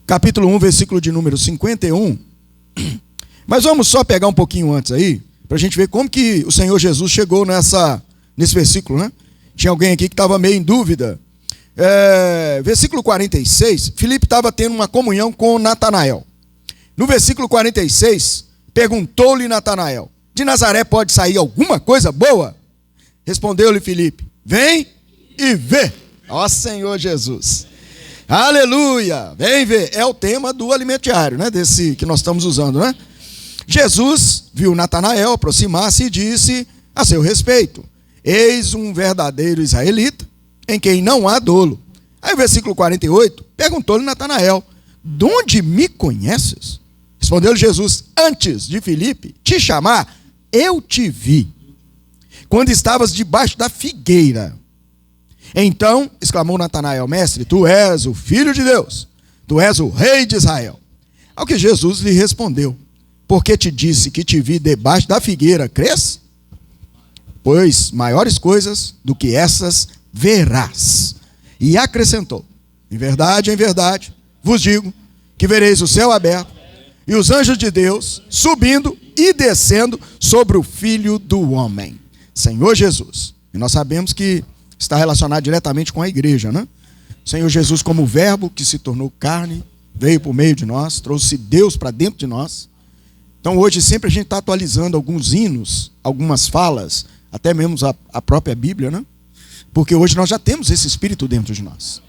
capítulo 1, versículo de número 51. Mas vamos só pegar um pouquinho antes aí, para a gente ver como que o Senhor Jesus chegou nesse versículo, né? Tinha alguém aqui que estava meio em dúvida. Versículo 46, Filipe estava tendo uma comunhão com Natanael. No versículo 46, perguntou-lhe Natanael: de Nazaré pode sair alguma coisa boa? Respondeu-lhe Filipe: vem e vê. Ó Senhor Jesus. Aleluia. Vem ver. É o tema do alimento diário, né? Desse que nós estamos usando, né? Jesus viu Natanael aproximar-se e disse a seu respeito: eis um verdadeiro israelita, em quem não há dolo. Aí o versículo 48, perguntou-lhe Natanael: de onde me conheces? Respondeu-lhe Jesus: antes de Filipe te chamar, eu te vi, quando estavas debaixo da figueira. Então exclamou Natanael: mestre, tu és o Filho de Deus, tu és o Rei de Israel. Ao que Jesus lhe respondeu: porque te disse que te vi debaixo da figueira, crês? Pois maiores coisas do que essas verás. E acrescentou: em verdade, vos digo que vereis o céu aberto e os anjos de Deus subindo e descendo sobre o Filho do Homem. Senhor Jesus. E nós sabemos que está relacionado diretamente com a igreja, né? Senhor Jesus como verbo que se tornou carne, veio por meio de nós, trouxe Deus para dentro de nós. Então hoje sempre a gente está atualizando alguns hinos, algumas falas, até mesmo a própria Bíblia, né? Porque hoje nós já temos esse Espírito dentro de nós.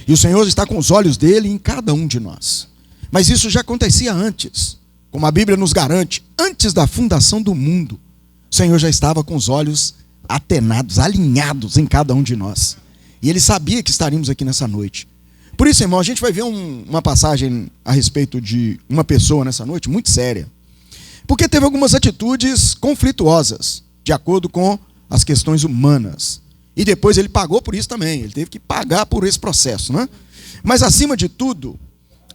E o Senhor está com os olhos dele em cada um de nós. Mas isso já acontecia antes. Como a Bíblia nos garante, antes da fundação do mundo, o Senhor já estava com os olhos atenados, alinhados em cada um de nós. E ele sabia que estaríamos aqui nessa noite. Por isso, irmão, a gente vai ver uma passagem a respeito de uma pessoa nessa noite muito séria. Porque teve algumas atitudes conflituosas, de acordo com as questões humanas. E depois ele pagou por isso também. Ele teve que pagar por esse processo, né? Mas acima de tudo,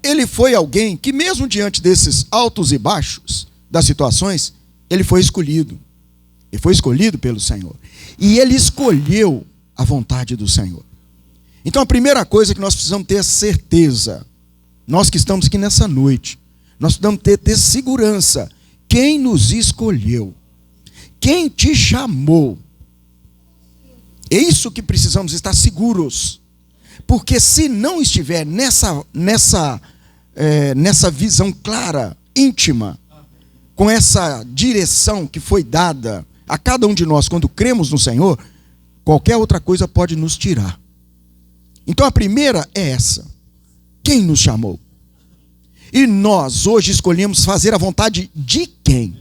ele foi alguém que mesmo diante desses altos e baixos das situações, ele foi escolhido. Ele foi escolhido pelo Senhor. E ele escolheu a vontade do Senhor. Então a primeira coisa que nós precisamos ter é certeza. Nós que estamos aqui nessa noite, nós precisamos ter segurança. Quem nos escolheu? Quem te chamou? É isso que precisamos estar seguros. Porque se não estiver nessa visão clara, íntima, com essa direção que foi dada a cada um de nós quando cremos no Senhor, qualquer outra coisa pode nos tirar. Então a primeira é essa: quem nos chamou? E nós hoje escolhemos fazer a vontade de quem?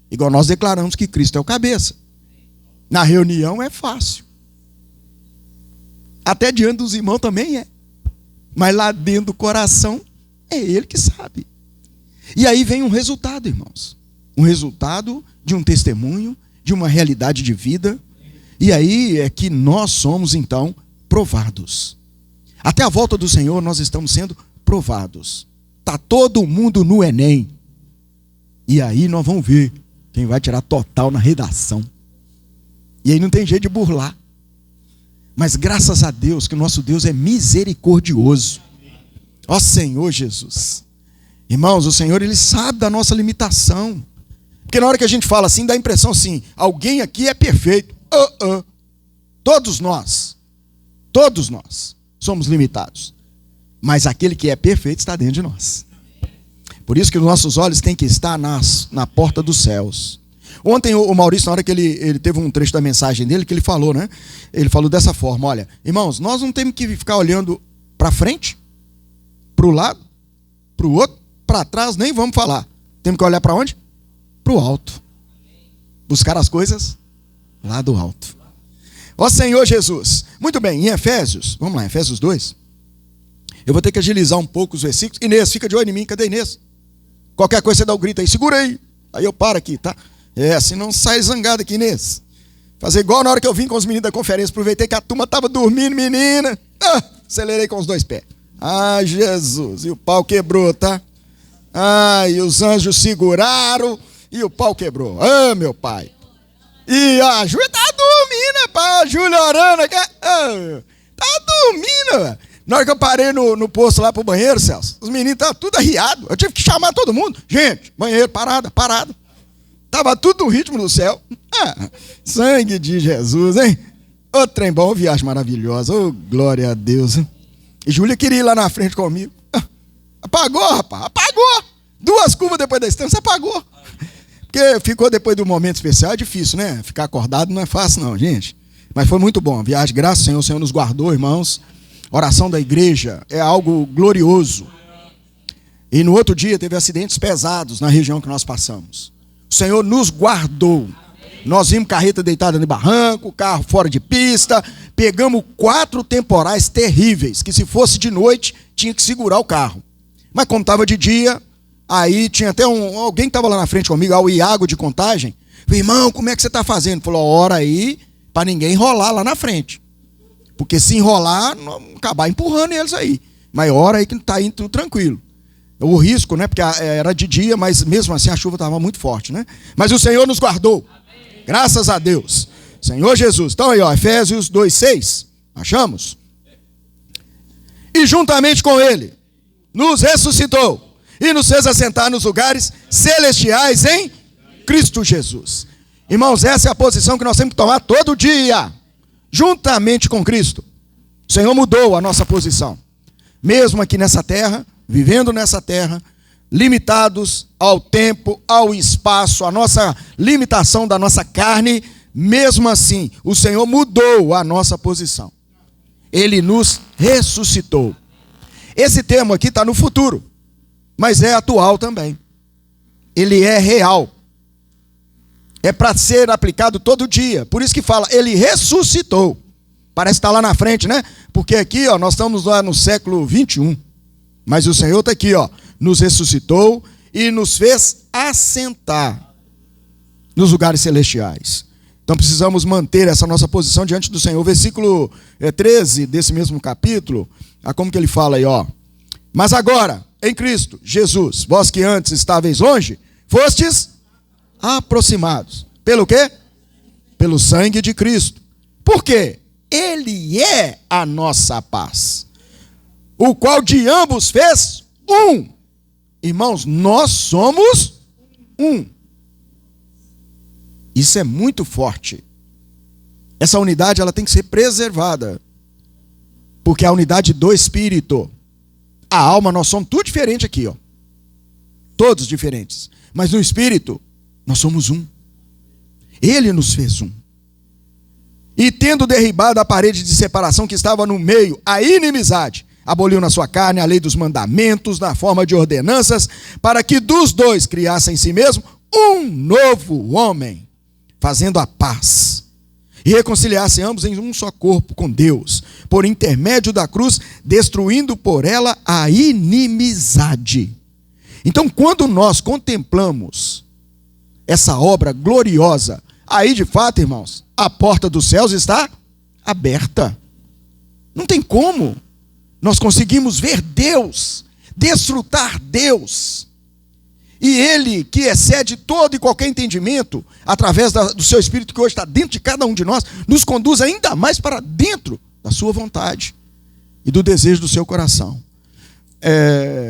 Igual nós declaramos que Cristo é o cabeça. Na reunião é fácil. Até diante dos irmãos também é. Mas lá dentro do coração é Ele que sabe. E aí vem um resultado, irmãos. Um resultado de um testemunho, de uma realidade de vida. E aí é que nós somos então provados. Até a volta do Senhor nós estamos sendo provados. Está todo mundo no Enem. E aí nós vamos ver quem vai tirar total na redação. E aí não tem jeito de burlar. Mas graças a Deus que o nosso Deus é misericordioso. Ó Senhor Jesus. Irmãos, o Senhor ele sabe da nossa limitação. Porque na hora que a gente fala assim, dá a impressão assim, alguém aqui é perfeito. Todos nós somos limitados. Mas aquele que é perfeito está dentro de nós. Por isso que os nossos olhos têm que estar na porta dos céus. Ontem o Maurício, na hora que ele teve um trecho da mensagem dele, que ele falou, né? Ele falou dessa forma: olha, irmãos, nós não temos que ficar olhando para frente, para o lado, para o outro, para trás, nem vamos falar. Temos que olhar para onde? Para o alto. Buscar as coisas lá do alto. Ó Senhor Jesus. Muito bem, em Efésios, vamos lá, Efésios 2. Eu vou ter que agilizar um pouco os versículos. Inês, fica de olho em mim. Cadê Inês? Qualquer coisa você dá um grito aí. Segura aí. Aí eu paro aqui, tá? Assim não sai zangado aqui, Inês. Fazer igual na hora que eu vim com os meninos da conferência. Aproveitei que a turma estava dormindo, menina. Acelerei com os dois pés. Ai, Jesus. E o pau quebrou, tá? Ai, os anjos seguraram e o pau quebrou. Meu pai. E a Júlia tá dormindo, pai. A Júlia orando aqui. Tá dormindo, velho. Na hora que eu parei no posto lá pro banheiro, Celso, os meninos estavam tudo arriados. Eu tive que chamar todo mundo. Gente, banheiro, parada. Tava tudo no ritmo do céu. Sangue de Jesus, hein? Ô trem bom, viagem maravilhosa. Ô, glória a Deus, hein? E Júlia queria ir lá na frente comigo. Apagou, rapaz, apagou. 2 curvas depois da estância, apagou. Porque ficou depois do momento especial, é difícil, né? Ficar acordado não é fácil não, gente. Mas foi muito bom a viagem, graças ao Senhor, o Senhor nos guardou, irmãos. Oração da igreja é algo glorioso. E no outro dia teve acidentes pesados na região que nós passamos. O Senhor nos guardou. Nós vimos carreta deitada no barranco, carro fora de pista, pegamos 4 temporais terríveis, que se fosse de noite, tinha que segurar o carro. Mas como estava de dia, aí tinha até alguém que estava lá na frente comigo, o Iago de Contagem. Falei, irmão, como é que você está fazendo? Falou, ora aí, para ninguém enrolar lá na frente. Porque se enrolar, acabar empurrando eles aí. Mas ora aí que está indo tudo tranquilo. O risco, né? Porque era de dia, mas mesmo assim a chuva estava muito forte, né? Mas o Senhor nos guardou. Amém. Graças a Deus. Senhor Jesus. Então aí, ó, Efésios 2:6. Achamos? E juntamente com ele, nos ressuscitou e nos fez assentar nos lugares celestiais em Cristo Jesus. Irmãos, essa é a posição que nós temos que tomar todo dia. Juntamente com Cristo. O Senhor mudou a nossa posição. Mesmo aqui nessa terra, vivendo nessa terra, limitados ao tempo, ao espaço, a nossa limitação da nossa carne, mesmo assim, o Senhor mudou a nossa posição. Ele nos ressuscitou. Esse termo aqui está no futuro, mas é atual também. Ele é real. É para ser aplicado todo dia. Por isso que fala, ele ressuscitou. Parece estar lá na frente, né? Porque aqui, ó, nós estamos lá no século 21. Mas o Senhor está aqui, ó, nos ressuscitou e nos fez assentar nos lugares celestiais. Então precisamos manter essa nossa posição diante do Senhor. Versículo 13 desse mesmo capítulo, como que ele fala aí, ó. Mas agora, em Cristo Jesus, vós que antes estáveis longe, fostes aproximados. Pelo quê? Pelo sangue de Cristo. Por quê? Ele é a nossa paz, o qual de ambos fez um. Irmãos, nós somos um. Isso é muito forte. Essa unidade ela tem que ser preservada. Porque a unidade do Espírito, a alma, nós somos tudo diferente aqui, ó. Todos diferentes. Mas no Espírito, nós somos um. Ele nos fez um. E tendo derribado a parede de separação que estava no meio, a inimizade, aboliu na sua carne a lei dos mandamentos, na forma de ordenanças, para que dos dois criasse em si mesmo um novo homem, fazendo a paz, e reconciliasse ambos em um só corpo com Deus, por intermédio da cruz, destruindo por ela a inimizade. Então, quando nós contemplamos essa obra gloriosa, aí de fato, irmãos, a porta dos céus está aberta. Não tem como. Nós conseguimos ver Deus, desfrutar Deus. E Ele, que excede todo e qualquer entendimento, através do seu Espírito que hoje está dentro de cada um de nós, nos conduz ainda mais para dentro da sua vontade e do desejo do seu coração.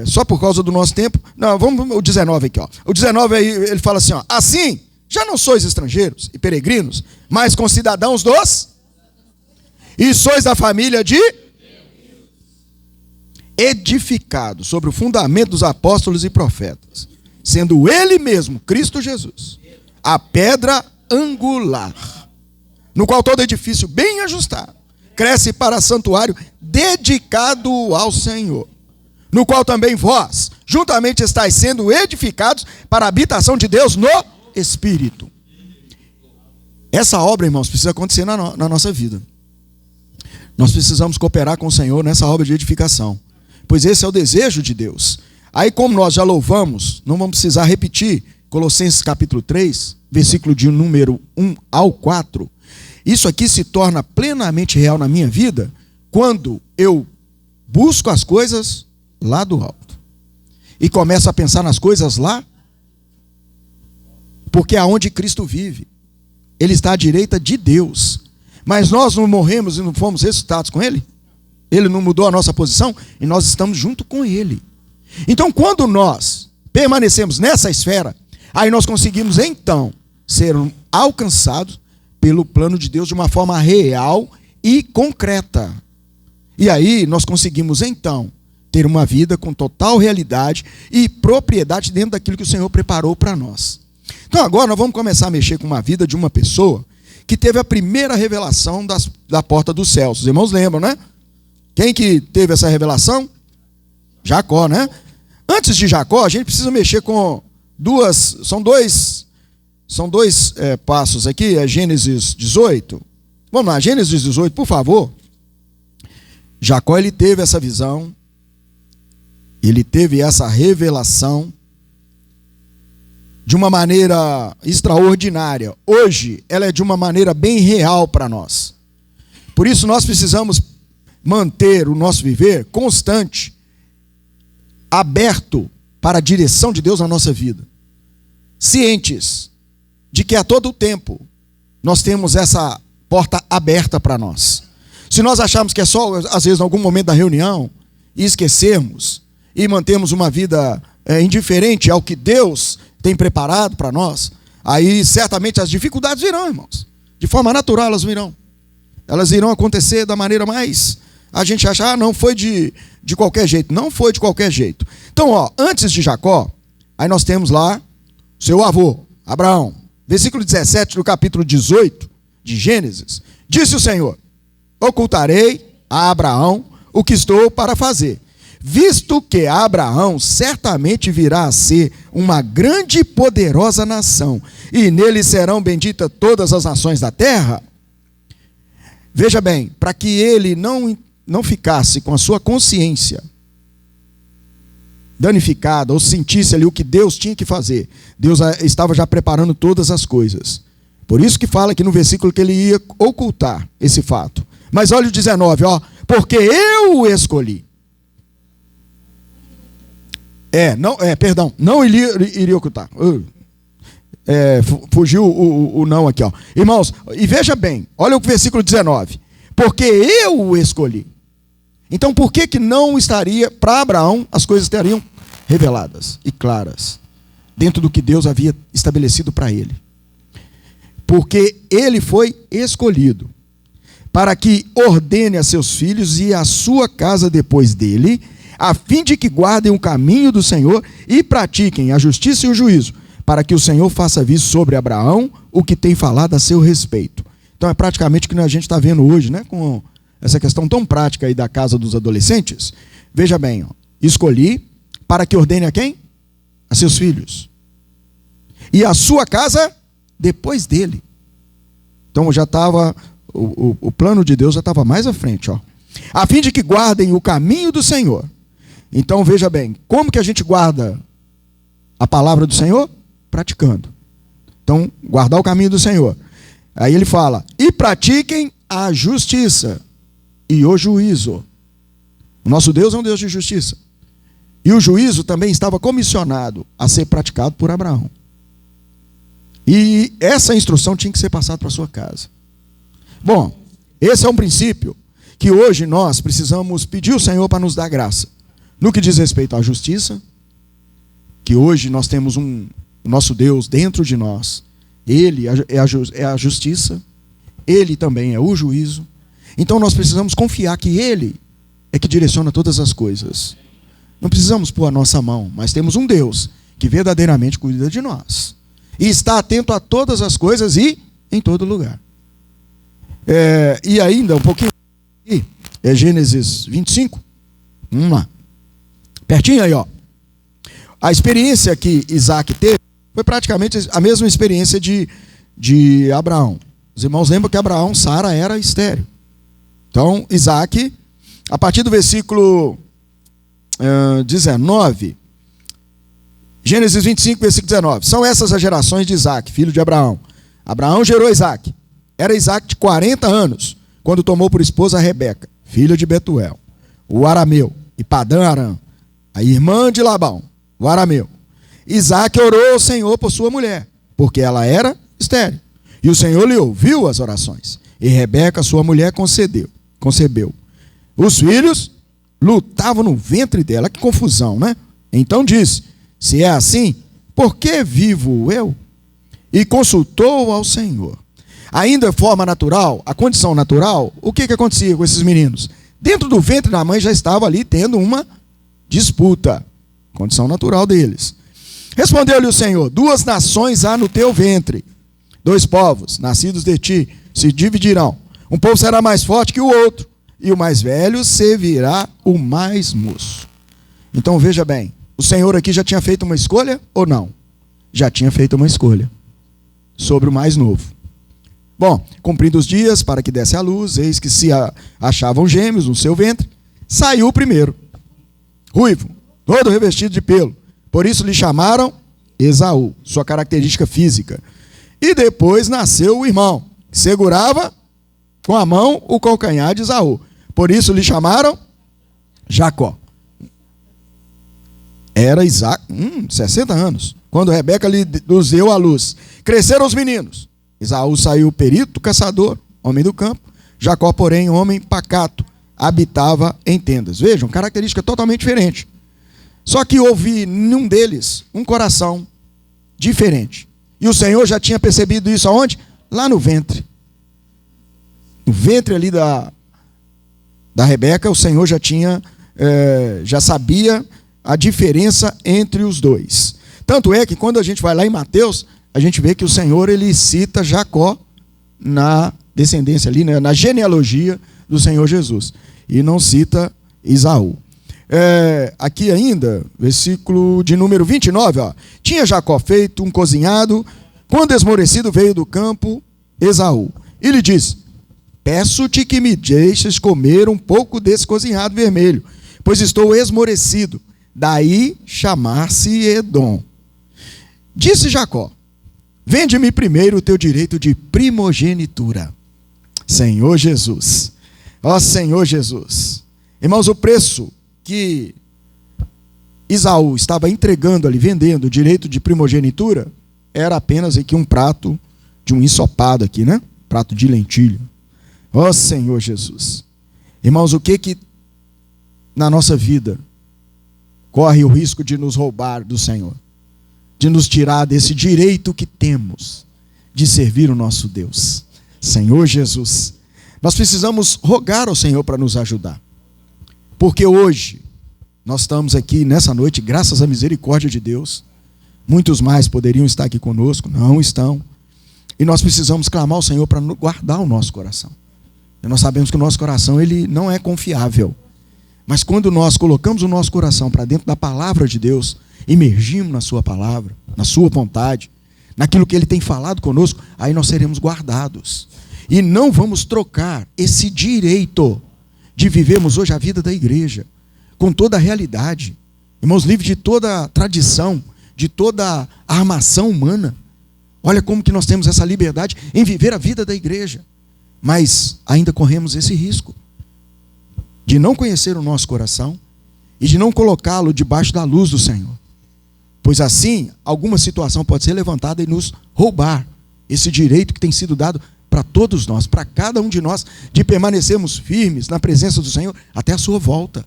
Só por causa do nosso tempo. Não, vamos o 19 aqui, ó. O 19 aí, ele fala assim, ó. Assim, já não sois estrangeiros e peregrinos, mas concidadãos dos, e sois da família de, edificados sobre o fundamento dos apóstolos e profetas, sendo ele mesmo, Cristo Jesus, a pedra angular, no qual todo edifício bem ajustado cresce para santuário dedicado ao Senhor, no qual também vós juntamente estáis sendo edificados para a habitação de Deus no Espírito. Essa obra, irmãos, precisa acontecer na nossa vida. Nós precisamos cooperar com o Senhor nessa obra de edificação, pois esse é o desejo de Deus. Aí, como nós já louvamos, não vamos precisar repetir Colossenses capítulo 3, versículo de número 1 ao 4. Isso aqui se torna plenamente real na minha vida quando eu busco as coisas lá do alto e começo a pensar nas coisas lá, porque é onde Cristo vive. Ele está à direita de Deus. Mas nós não morremos e não fomos ressuscitados com Ele? Ele não mudou a nossa posição e nós estamos junto com Ele. Então, quando nós permanecemos nessa esfera, aí nós conseguimos então ser alcançados pelo plano de Deus de uma forma real e concreta. E aí nós conseguimos então ter uma vida com total realidade e propriedade dentro daquilo que o Senhor preparou para nós. Então agora nós vamos começar a mexer com uma vida de uma pessoa que teve a primeira revelação da porta dos céus. Os irmãos lembram, né? Quem que teve essa revelação? Jacó, né? Antes de Jacó, a gente precisa mexer com são dois passos aqui, é Gênesis 18. Vamos lá, Gênesis 18, por favor. Jacó, ele teve essa visão, ele teve essa revelação de uma maneira extraordinária. Hoje, ela é de uma maneira bem real para nós. Por isso, nós precisamos manter o nosso viver constante, aberto para a direção de Deus na nossa vida. Cientes de que a todo tempo nós temos essa porta aberta para nós. Se nós acharmos que é só, às vezes, em algum momento da reunião, e esquecermos, e mantermos uma vida indiferente ao que Deus tem preparado para nós, aí certamente as dificuldades virão, irmãos. De forma natural elas virão. Elas irão acontecer da maneira mais... A gente acha, não foi de qualquer jeito. Não foi de qualquer jeito. Então, antes de Jacó, aí nós temos lá seu avô, Abraão. Versículo 17 do capítulo 18 de Gênesis. Disse o Senhor: ocultarei a Abraão o que estou para fazer, visto que Abraão certamente virá a ser uma grande e poderosa nação, e nele serão benditas todas as nações da terra. Veja bem, para que ele não ficasse com a sua consciência danificada, ou sentisse ali o que Deus tinha que fazer, Deus estava já preparando todas as coisas. Por isso que fala aqui no versículo que ele ia ocultar esse fato. Mas olha o 19, porque eu o escolhi. Não iria ocultar. Fugiu o não aqui, Irmãos, e veja bem, olha o versículo 19. Porque eu o escolhi. Então, por que não estaria, para Abraão, as coisas estariam reveladas e claras, dentro do que Deus havia estabelecido para ele? Porque ele foi escolhido para que ordene a seus filhos e a sua casa depois dele, a fim de que guardem o caminho do Senhor e pratiquem a justiça e o juízo, para que o Senhor faça vir sobre Abraão o que tem falado a seu respeito. Então é praticamente o que a gente está vendo hoje, né? Com essa questão tão prática aí da casa dos adolescentes. Veja bem, escolhi para que ordene a quem? A seus filhos. E a sua casa depois dele. Então já estava, o plano de Deus já estava mais à frente, a fim de que guardem o caminho do Senhor. Então veja bem, como que a gente guarda a palavra do Senhor? Praticando. Então, guardar o caminho do Senhor. Aí ele fala: e pratiquem a justiça e o juízo. O nosso Deus é um Deus de justiça. E o juízo também estava comissionado a ser praticado por Abraão. E essa instrução tinha que ser passada para a sua casa. Bom, esse é um princípio que hoje nós precisamos pedir ao Senhor para nos dar graça. No que diz respeito à justiça, que hoje nós temos o nosso Deus dentro de nós. Ele é a justiça, Ele também é o juízo. Então nós precisamos confiar que Ele é que direciona todas as coisas. Não precisamos pôr a nossa mão, mas temos um Deus que verdadeiramente cuida de nós. E está atento a todas as coisas e em todo lugar. E ainda um pouquinho aqui, Gênesis 25. Vamos lá. Pertinho aí, A experiência que Isaac teve foi praticamente a mesma experiência de Abraão. Os irmãos lembram que Abraão, Sara era estéril. Então, Isaac, a partir do versículo 19, Gênesis 25, versículo 19. São essas as gerações de Isaac, filho de Abraão. Abraão gerou Isaac. Era Isaac de 40 anos, quando tomou por esposa a Rebeca, filha de Betuel, o arameu, e Padã Aram, a irmã de Labão, o arameu. Isaac orou ao Senhor por sua mulher, porque ela era estéril. E o Senhor lhe ouviu as orações. E Rebeca, sua mulher, concebeu. Os filhos lutavam no ventre dela. Que confusão, né? Então disse: se é assim, por que vivo eu? E consultou ao Senhor. Ainda de forma natural, a condição natural, o que acontecia com esses meninos? Dentro do ventre da mãe já estava ali tendo uma disputa. Condição natural deles. Respondeu-lhe o Senhor: 2 nações há no teu ventre, 2 povos nascidos de ti se dividirão. Um povo será mais forte que o outro, e o mais velho servirá o mais moço. Então veja bem, o Senhor aqui já tinha feito uma escolha ou não? Já tinha feito uma escolha sobre o mais novo. Bom, cumprindo os dias para que desse a luz, eis que se achavam gêmeos no seu ventre, saiu o primeiro, ruivo, todo revestido de pelo. Por isso lhe chamaram Esaú, sua característica física. E depois nasceu o irmão, que segurava com a mão o calcanhar de Esaú. Por isso lhe chamaram Jacó. Era Isaac, 60 anos, quando Rebeca lhe deu a luz. Cresceram os meninos. Esaú saiu perito, caçador, homem do campo. Jacó, porém, homem pacato, habitava em tendas. Vejam, característica totalmente diferente. Só que houve num deles um coração diferente. E o Senhor já tinha percebido isso aonde? Lá no ventre. No ventre ali da Rebeca, o Senhor já sabia a diferença entre os dois. Tanto é que quando a gente vai lá em Mateus, a gente vê que o Senhor ele cita Jacó na descendência ali, né, na genealogia do Senhor Jesus. E não cita Esaú. Aqui ainda, versículo de número 29, ó. Tinha Jacó feito um cozinhado, quando esmorecido veio do campo Esaú. E lhe disse: peço-te que me deixes comer um pouco desse cozinhado vermelho, pois estou esmorecido. Daí chamar-se Edom. Disse Jacó: vende-me primeiro o teu direito de primogenitura. Senhor Jesus. Ó Senhor Jesus. Irmãos, o preço que Esaú estava entregando ali, vendendo o direito de primogenitura, era apenas aqui um prato de um ensopado aqui, né? Prato de lentilha. Ó Senhor Jesus. Irmãos, o que na nossa vida corre o risco de nos roubar do Senhor? De nos tirar desse direito que temos de servir o nosso Deus. Senhor Jesus. Nós precisamos rogar ao Senhor para nos ajudar. Porque hoje, nós estamos aqui nessa noite, graças à misericórdia de Deus. Muitos mais poderiam estar aqui conosco, não estão. E nós precisamos clamar ao Senhor para guardar o nosso coração. E nós sabemos que o nosso coração ele não é confiável. Mas quando nós colocamos o nosso coração para dentro da palavra de Deus, imergimos na sua palavra, na sua vontade, naquilo que Ele tem falado conosco, aí nós seremos guardados. E não vamos trocar esse direito de vivermos hoje a vida da igreja, com toda a realidade. Irmãos, livre de toda a tradição, de toda a armação humana. Olha como que nós temos essa liberdade em viver a vida da igreja. Mas ainda corremos esse risco de não conhecer o nosso coração e de não colocá-lo debaixo da luz do Senhor. Pois assim, alguma situação pode ser levantada e nos roubar esse direito que tem sido dado para todos nós, para cada um de nós, de permanecermos firmes na presença do Senhor até a sua volta.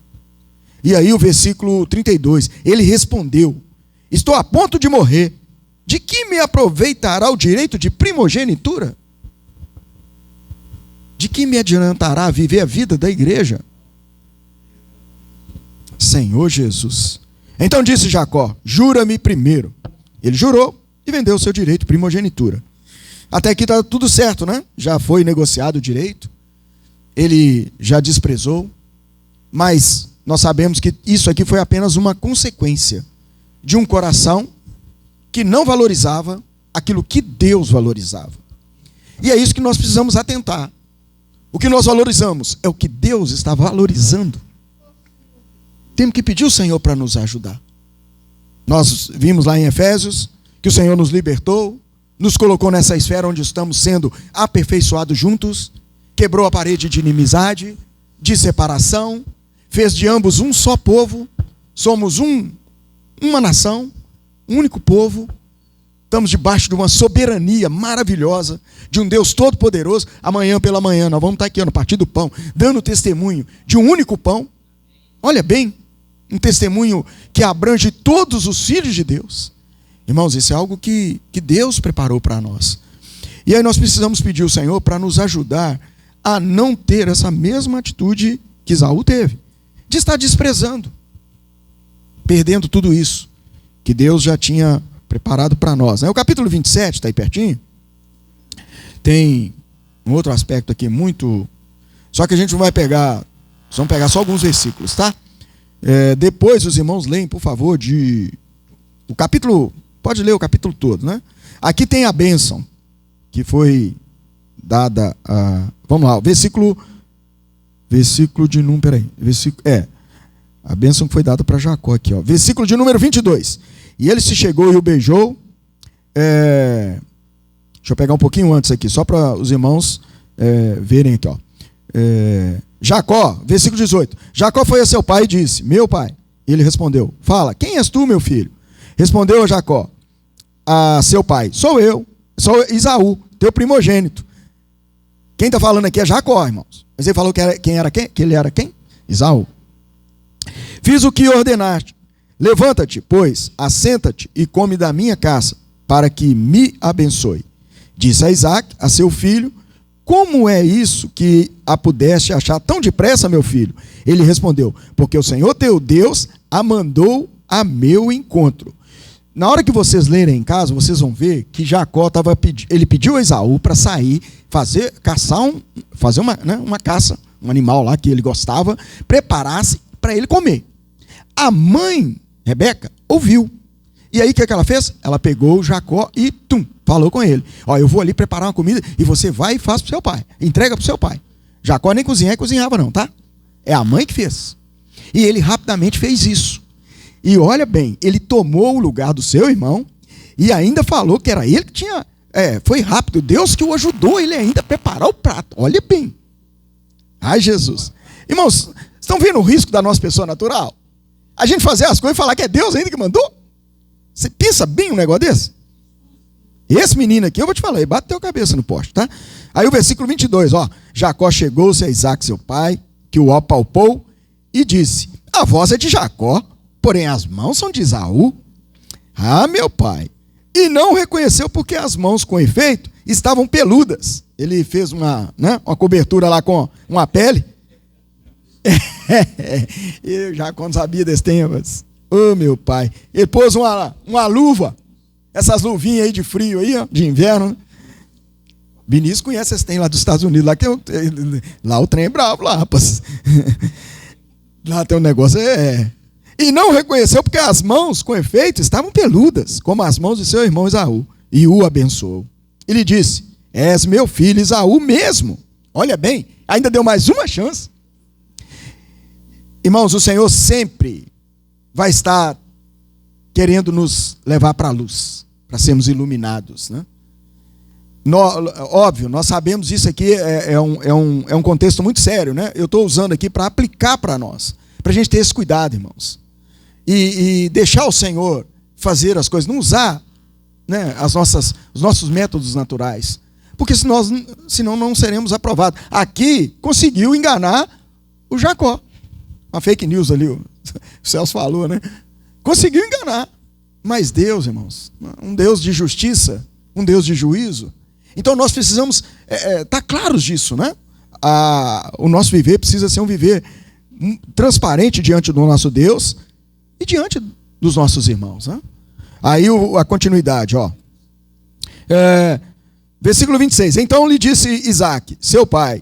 E aí o versículo 32, ele respondeu: estou a ponto de morrer, de que me aproveitará o direito de primogenitura? De que me adiantará viver a vida da igreja? Senhor Jesus. Então disse Jacó: jura-me primeiro. Ele jurou e vendeu o seu direito de primogenitura. Até aqui está tudo certo, né? Já foi negociado o direito, ele já desprezou, mas nós sabemos que isso aqui foi apenas uma consequência de um coração que não valorizava aquilo que Deus valorizava. E é isso que nós precisamos atentar. O que nós valorizamos é o que Deus está valorizando. Temos que pedir ao Senhor para nos ajudar. Nós vimos lá em Efésios que o Senhor nos libertou, nos colocou nessa esfera onde estamos sendo aperfeiçoados juntos, quebrou a parede de inimizade, de separação, fez de ambos um só povo, somos uma nação, um único povo, estamos debaixo de uma soberania maravilhosa, de um Deus todo-poderoso. Amanhã pela manhã nós vamos estar aqui no Partido do Pão, dando testemunho de um único pão. Olha bem, um testemunho que abrange todos os filhos de Deus. Irmãos, isso é algo que Deus preparou para nós. E aí nós precisamos pedir ao Senhor para nos ajudar a não ter essa mesma atitude que Esaú teve, de estar desprezando, perdendo tudo isso que Deus já tinha preparado para nós. O capítulo 27, está aí pertinho, tem um outro aspecto aqui muito... Só que a gente não vai pegar, vamos pegar só alguns versículos, tá? Depois os irmãos leem, por favor, o capítulo, pode ler o capítulo todo, né? Aqui tem a bênção que foi dada a... Vamos lá, versículo de número... Peraí, a bênção que foi dada para Jacó aqui, ó. Versículo de número 22. E ele se chegou e o beijou. Deixa eu pegar um pouquinho antes aqui, só para os irmãos verem aqui, ó. Jacó, versículo 18. Jacó foi a seu pai e disse: meu pai. Ele respondeu: fala, quem és tu, meu filho? Respondeu a Jacó a seu pai: sou eu, sou Esaú, teu primogênito. Quem está falando aqui é Jacó, irmãos. Mas ele falou que ele era quem? Esaú. Fiz o que ordenaste. Levanta-te, pois, assenta-te e come da minha caça, para que me abençoe. Disse a Isaque, a seu filho: como é isso que a pudeste achar tão depressa, meu filho? Ele respondeu: porque o Senhor teu Deus a mandou a meu encontro. Na hora que vocês lerem em casa, vocês vão ver que Jacó ele pediu a Esaú para sair, fazer uma caça, um animal lá que ele gostava, preparasse para ele comer. A mãe, Rebeca, ouviu. E aí o que ela fez? Ela pegou o Jacó e falou com ele: ó, eu vou ali preparar uma comida e você vai e faz para o seu pai, entrega para o seu pai. Jacó nem cozinhava não, tá? É a mãe que fez. E ele rapidamente fez isso. E olha bem, ele tomou o lugar do seu irmão e ainda falou que era ele que tinha... foi rápido, Deus que o ajudou ele ainda a preparar o prato. Olha bem. Ai, Jesus. Irmãos, estão vendo o risco da nossa pessoa natural? A gente fazer as coisas e falar que é Deus ainda que mandou? Você pensa bem um negócio desse? Esse menino aqui, eu vou te falar, ele bateu a cabeça no poste, tá? Aí o versículo 22, ó. Jacó chegou-se a Isaque, seu pai, que o apalpou e disse: a voz é de Jacó, porém as mãos são de Esaú. Ah, meu pai. E não reconheceu porque as mãos, com efeito, estavam peludas. Ele fez uma cobertura lá com uma pele. Eu já quando sabia desse tempo, ô meu pai, ele pôs uma luva, essas luvinhas aí de frio aí, ó, de inverno. Vinícius conhece esse trem lá dos Estados Unidos, lá o trem é bravo lá, rapaz. Lá tem um negócio, E não reconheceu porque as mãos, com efeito, estavam peludas, como as mãos de seu irmão Esaú, e o abençoou. Ele disse: és meu filho Esaú mesmo. Olha bem, ainda deu mais uma chance. Irmãos, o Senhor sempre vai estar querendo nos levar para a luz, para sermos iluminados, né? Óbvio, nós sabemos isso aqui é um contexto muito sério, né? Eu estou usando aqui para aplicar para nós, para a gente ter esse cuidado, irmãos, e deixar o Senhor fazer as coisas, não usar, né, os nossos métodos naturais, porque senão não seremos aprovados. Aqui conseguiu enganar o Jacó. Uma fake news ali, o Celso falou, né? Conseguiu enganar. Mas Deus, irmãos, um Deus de justiça, um Deus de juízo. Então nós precisamos estar claros disso, né? O nosso viver precisa ser um viver transparente diante do nosso Deus e diante dos nossos irmãos, né? Aí a continuidade, ó. Versículo 26. Então lhe disse Isaque, seu pai: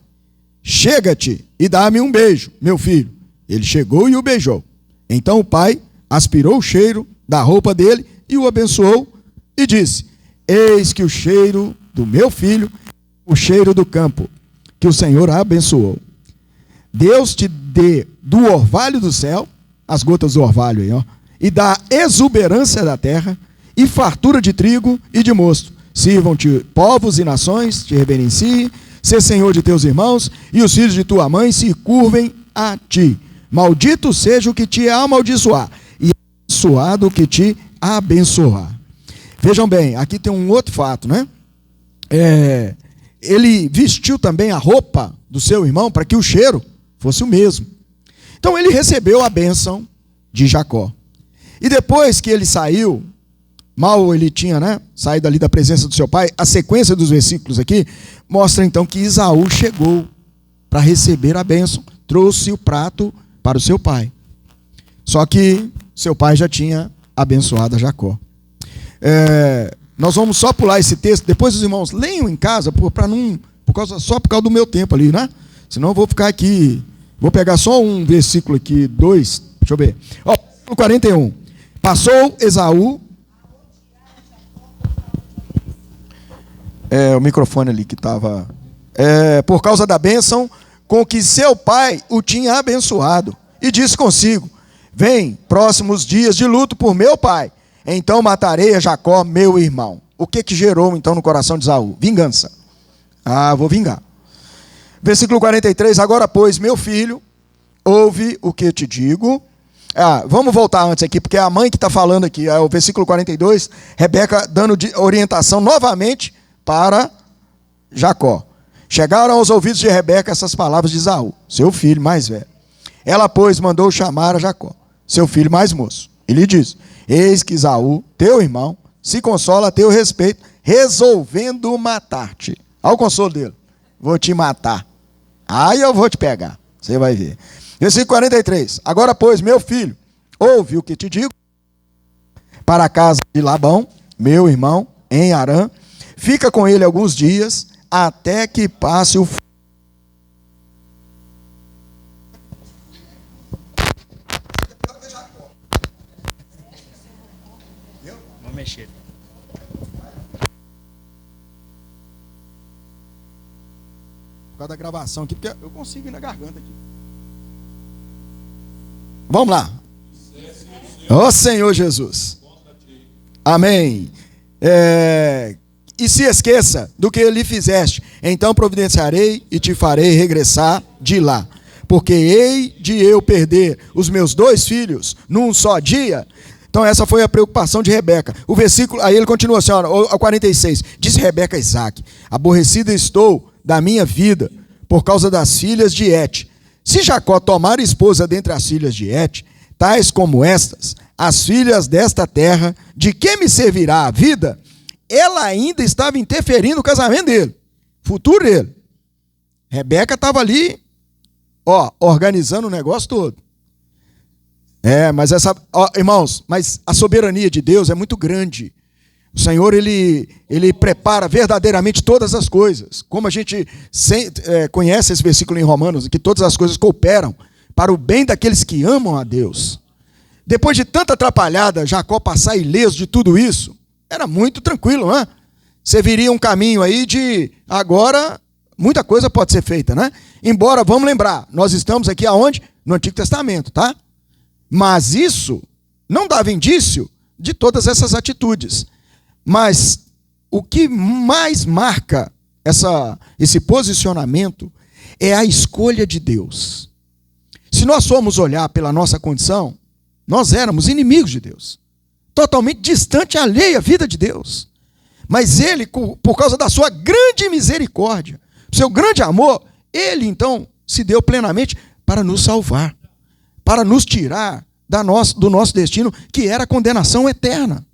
chega-te e dá-me um beijo, meu filho. Ele chegou e o beijou. Então o pai aspirou o cheiro da roupa dele e o abençoou e disse: eis que o cheiro do meu filho, o cheiro do campo, que o Senhor abençoou. Deus te dê do orvalho do céu, as gotas do orvalho aí, ó, e da exuberância da terra, e fartura de trigo e de mosto. Sirvam-te povos e nações, te reverenciem, sê senhor de teus irmãos, e os filhos de tua mãe se curvem a ti. Maldito seja o que te amaldiçoar, e abençoado o que te abençoar. Vejam bem, aqui tem um outro fato, né? Ele vestiu também a roupa do seu irmão para que o cheiro fosse o mesmo. Então ele recebeu a bênção de Jacó. E depois que ele saiu, mal ele tinha, né, saído ali da presença do seu pai, a sequência dos versículos aqui mostra então que Esaú chegou para receber a bênção, trouxe o prato para o seu pai. Só que seu pai já tinha abençoado a Jacó. Nós vamos só pular esse texto, depois os irmãos leiam em casa, só por causa do meu tempo ali, né? Senão eu vou ficar aqui, vou pegar só um versículo aqui, 2, deixa eu ver. Ó, 41. Passou Esaú. O microfone ali que estava. Por causa da bênção com que seu pai o tinha abençoado. E disse consigo: vem, próximos dias de luto por meu pai. Então matarei a Jacó, meu irmão. O que gerou então no coração de Esaú? Vingança. Vou vingar. Versículo 43. Agora, pois, meu filho, ouve o que eu te digo. Vamos voltar antes aqui, porque é a mãe que está falando aqui. O versículo 42, Rebeca dando orientação novamente para Jacó. Chegaram aos ouvidos de Rebeca essas palavras de Esaú, seu filho mais velho. Ela, pois, mandou chamar a Jacó, seu filho mais moço, e lhe disse: eis que Esaú, teu irmão, se consola a teu respeito, resolvendo matar-te. Olha o consolo dele: vou te matar. Aí eu vou te pegar, você vai ver. Versículo 43. Agora, pois, meu filho, ouve o que te digo. Para a casa de Labão, meu irmão, em Harã, fica com ele alguns dias, até que passe o... Vamos mexer. Por causa da gravação aqui, porque eu consigo ir na garganta aqui. Vamos lá. Ó Senhor Jesus. Amém. E se esqueça do que lhe fizeste, então providenciarei e te farei regressar de lá. Porque hei de eu perder os meus 2 filhos num só dia. Então essa foi a preocupação de Rebeca. O versículo, aí ele continua assim, ao 46. Disse Rebeca a Isaque: aborrecida estou da minha vida por causa das filhas de Et. Se Jacó tomar esposa dentre as filhas de Et, tais como estas, as filhas desta terra, de que me servirá a vida? Ela ainda estava interferindo no casamento dele, futuro dele. Rebeca estava ali, organizando o negócio todo. Irmãos, mas a soberania de Deus é muito grande. O Senhor, ele prepara verdadeiramente todas as coisas. Como a gente conhece esse versículo em Romanos, que todas as coisas cooperam para o bem daqueles que amam a Deus. Depois de tanta atrapalhada, Jacó passar ileso de tudo isso, era muito tranquilo, né? Você viria um caminho aí de agora, muita coisa pode ser feita, né? Embora, vamos lembrar, nós estamos aqui aonde? No Antigo Testamento, tá? Mas isso não dava indício de todas essas atitudes. Mas o que mais marca esse posicionamento é a escolha de Deus. Se nós formos olhar pela nossa condição, nós éramos inimigos de Deus, totalmente distante, alheio à vida de Deus. Mas Ele, por causa da sua grande misericórdia, seu grande amor, Ele então se deu plenamente para nos salvar, para nos tirar do nosso destino, que era a condenação eterna.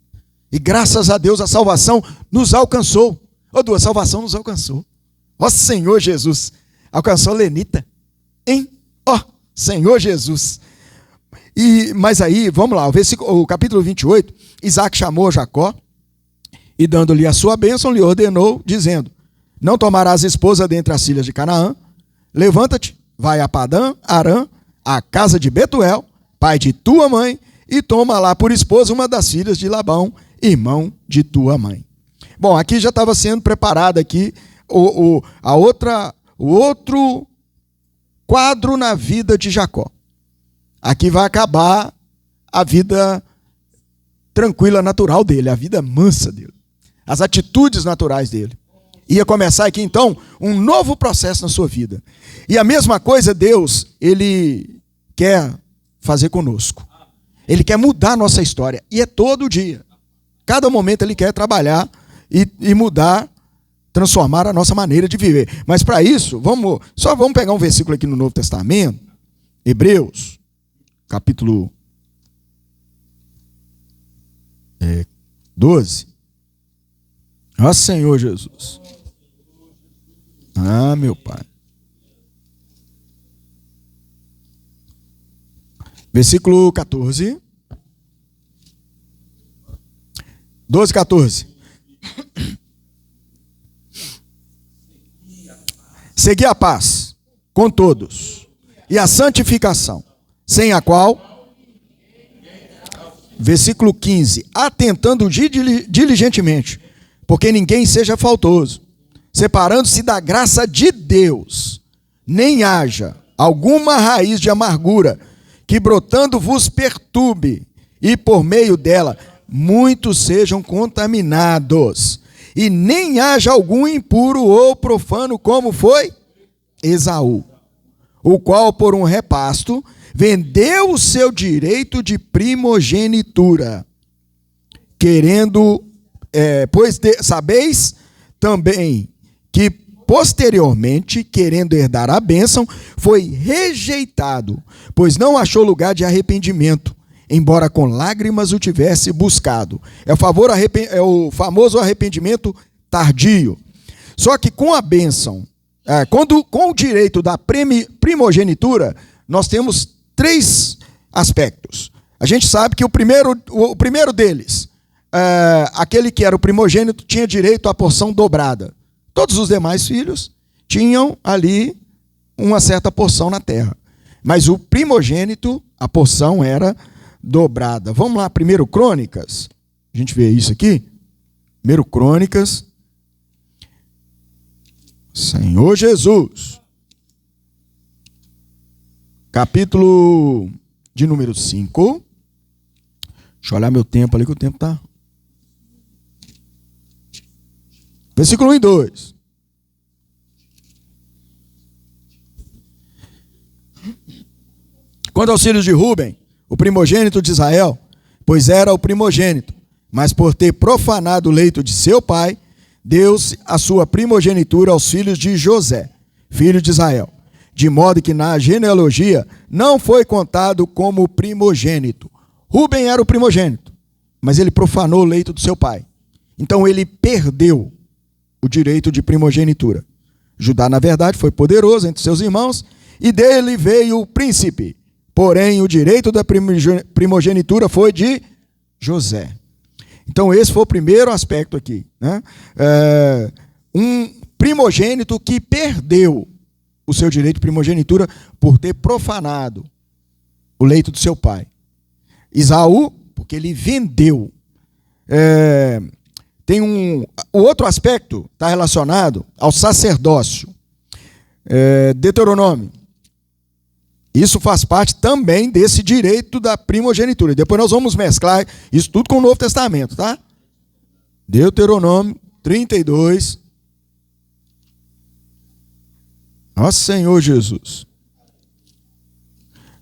E graças a Deus a salvação nos alcançou. A salvação nos alcançou. Ó Senhor Jesus, alcançou Lenita, hein? Senhor Jesus. Mas aí, vamos lá, o capítulo 28, Isaque chamou Jacó e dando-lhe a sua bênção, lhe ordenou, dizendo: não tomarás esposa dentre as filhas de Canaã, levanta-te, vai a Padã, Arã, à casa de Betuel, pai de tua mãe, e toma lá por esposa uma das filhas de Labão, irmão de tua mãe. Bom, aqui já estava sendo preparado aqui o outro quadro na vida de Jacó. Aqui vai acabar a vida tranquila, natural dele, a vida mansa dele, as atitudes naturais dele. Ia começar aqui então um novo processo na sua vida. E a mesma coisa Deus, Ele quer fazer conosco. Ele quer mudar a nossa história. E é todo dia. cada momento Ele quer trabalhar e mudar, transformar a nossa maneira de viver. Mas para isso, vamos pegar um versículo aqui no Novo Testamento, Hebreus, capítulo 12. Ó Senhor Jesus. Ah, meu Pai. Versículo 14. 12, 14. Segui a paz com todos e a santificação, sem a qual, versículo 15, atentando diligentemente, porque ninguém seja faltoso, separando-se da graça de Deus, nem haja alguma raiz de amargura, que brotando vos perturbe, e por meio dela muitos sejam contaminados, e nem haja algum impuro ou profano, como foi Esaú, o qual por um repasto vendeu o seu direito de primogenitura, querendo, sabeis também que posteriormente, querendo herdar a bênção, foi rejeitado, pois não achou lugar de arrependimento, embora com lágrimas o tivesse buscado. É o famoso arrependimento tardio. Só que com a bênção, com o direito da primogenitura, nós temos 3 aspectos. A gente sabe que o primeiro deles, aquele que era o primogênito, tinha direito à porção dobrada. Todos os demais filhos tinham ali uma certa porção na terra. Mas o primogênito, a porção era dobrada. Vamos lá, 1 Crônicas. A gente vê isso aqui. 1 Crônicas. Senhor Jesus. Capítulo de número 5. Deixa eu olhar meu tempo ali, que o tempo está... Versículo 1 e 2. Quanto aos filhos de Ruben, o primogênito de Israel, pois era o primogênito, mas por ter profanado o leito de seu pai, deu-se a sua primogenitura aos filhos de José, filho de Israel, de modo que na genealogia não foi contado como primogênito. Ruben era o primogênito, mas ele profanou o leito do seu pai. Então ele perdeu o direito de primogenitura. Judá, na verdade, foi poderoso entre seus irmãos, e dele veio o príncipe. Porém, o direito da primogenitura foi de José. Então, esse foi o primeiro aspecto aqui, né? Um primogênito que perdeu o seu direito de primogenitura por ter profanado o leito do seu pai. Esaú, porque ele vendeu. O outro aspecto está relacionado ao sacerdócio. Deuteronômio. Isso faz parte também desse direito da primogenitura. Depois nós vamos mesclar isso tudo com o Novo Testamento, tá? Deuteronômio 32. Ó Senhor Jesus.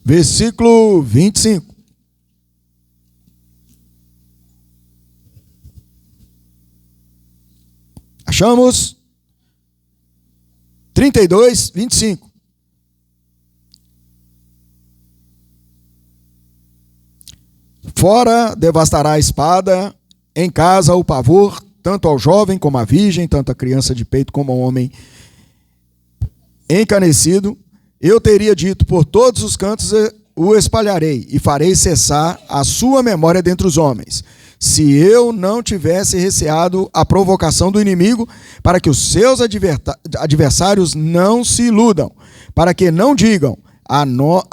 Versículo 25. Achamos? 32, 25. Fora devastará a espada, em casa o pavor, tanto ao jovem como à virgem, tanto à criança de peito como ao homem encanecido. Eu teria dito, por todos os cantos o espalharei, e farei cessar a sua memória dentre os homens, se eu não tivesse receado a provocação do inimigo, para que os seus adversários não se iludam, para que não digam, a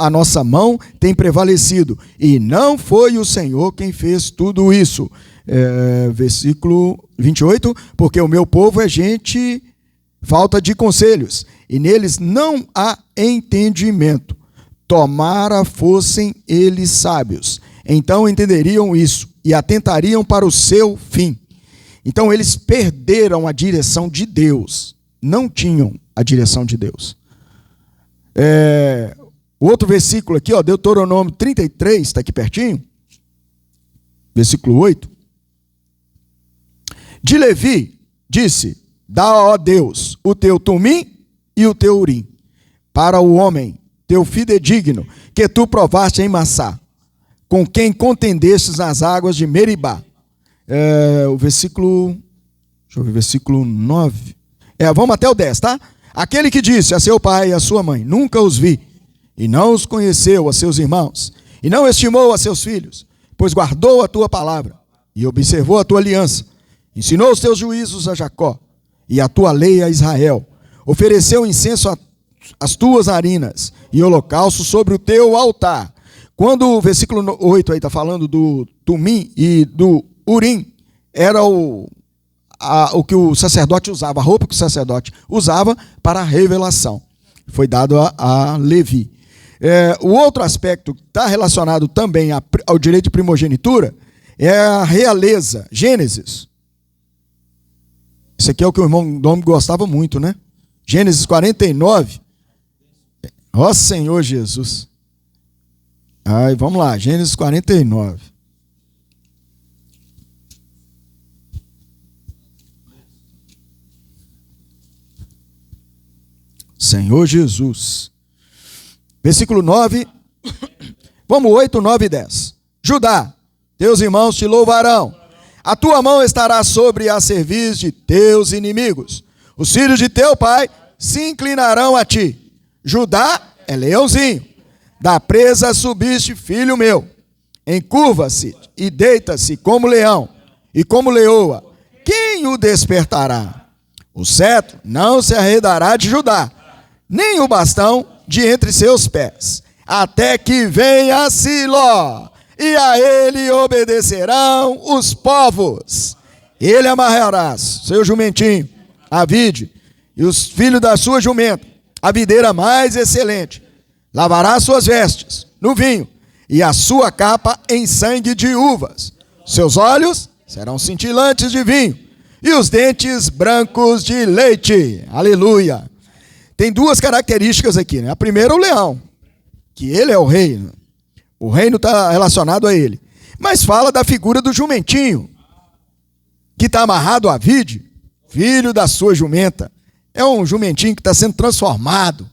nossa mão tem prevalecido, e não foi o Senhor quem fez tudo isso. Versículo 28, porque o meu povo é gente falta de conselhos, e neles não há entendimento. Tomara fossem eles sábios, então entenderiam isso, e atentariam para o seu fim. Então eles perderam a direção de Deus, não tinham a direção de Deus. O outro versículo aqui, ó, Deuteronômio 33, está aqui pertinho, versículo 8. De Levi, disse: dá, ó Deus, o teu Tumim e o teu Urim, para o homem, teu fidedigno, que tu provaste em Massá, com quem contendestes nas águas de Meribá. O versículo, deixa eu ver, versículo 9. Vamos até o 10, tá? Aquele que disse a seu pai e a sua mãe: nunca os vi, e não os conheceu a seus irmãos, e não estimou a seus filhos, pois guardou a tua palavra, e observou a tua aliança, ensinou os teus juízos a Jacó, e a tua lei a Israel, ofereceu incenso às tuas narinas, e holocausto sobre o teu altar. Quando o versículo 8 aí está falando do Tumim e do Urim, era o que o sacerdote usava, a roupa que o sacerdote usava para a revelação. Foi dado a Levi. O outro aspecto que está relacionado também ao direito de primogenitura é a realeza, Gênesis. Esse aqui é o que o irmão Dom gostava muito, né? Gênesis 49. Ó Senhor Jesus. Vamos lá, Gênesis 49. Senhor Jesus. Versículo 9. Vamos, 8, 9 e 10. Judá, teus irmãos te louvarão. A tua mão estará sobre a cerviz de teus inimigos. Os filhos de teu pai se inclinarão a ti. Judá é leãozinho. Da presa subiste, filho meu. Encurva-se e deita-se como leão e como leoa. Quem o despertará? O cetro não se arredará de Judá, nem o bastão de entre seus pés, até que venha Siló, e a ele obedecerão os povos. Ele amarrará seu jumentinho, a vide, e os filhos da sua jumenta, a videira mais excelente. Lavará suas vestes no vinho, e a sua capa em sangue de uvas. Seus olhos serão cintilantes de vinho, e os dentes brancos de leite. Aleluia! Tem duas características aqui, né? A primeira é o leão, que ele é o rei. O reino está relacionado a ele. Mas fala da figura do jumentinho, que está amarrado à vide, filho da sua jumenta. É um jumentinho que está sendo transformado.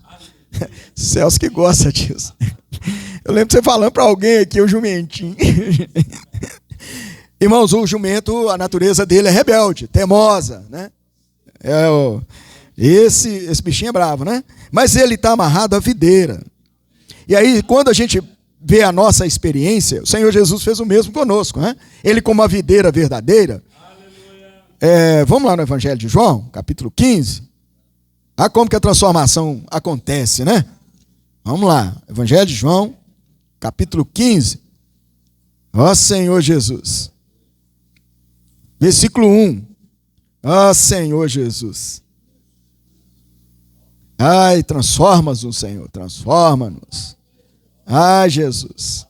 Celso que gosta disso. Eu lembro de você falando para alguém aqui, o jumentinho. Irmãos, o jumento, a natureza dele é rebelde, teimosa, né? Esse bichinho é bravo, né? Mas ele está amarrado à videira. E aí, quando a gente vê a nossa experiência, o Senhor Jesus fez o mesmo conosco, né? Ele como a videira verdadeira. Vamos lá no Evangelho de João, capítulo 15. Como que a transformação acontece, né? Vamos lá, Evangelho de João, capítulo 15. Ó Senhor Jesus. Versículo 1. Ó Senhor Jesus. Transforma-nos, Senhor, transforma-nos. Jesus.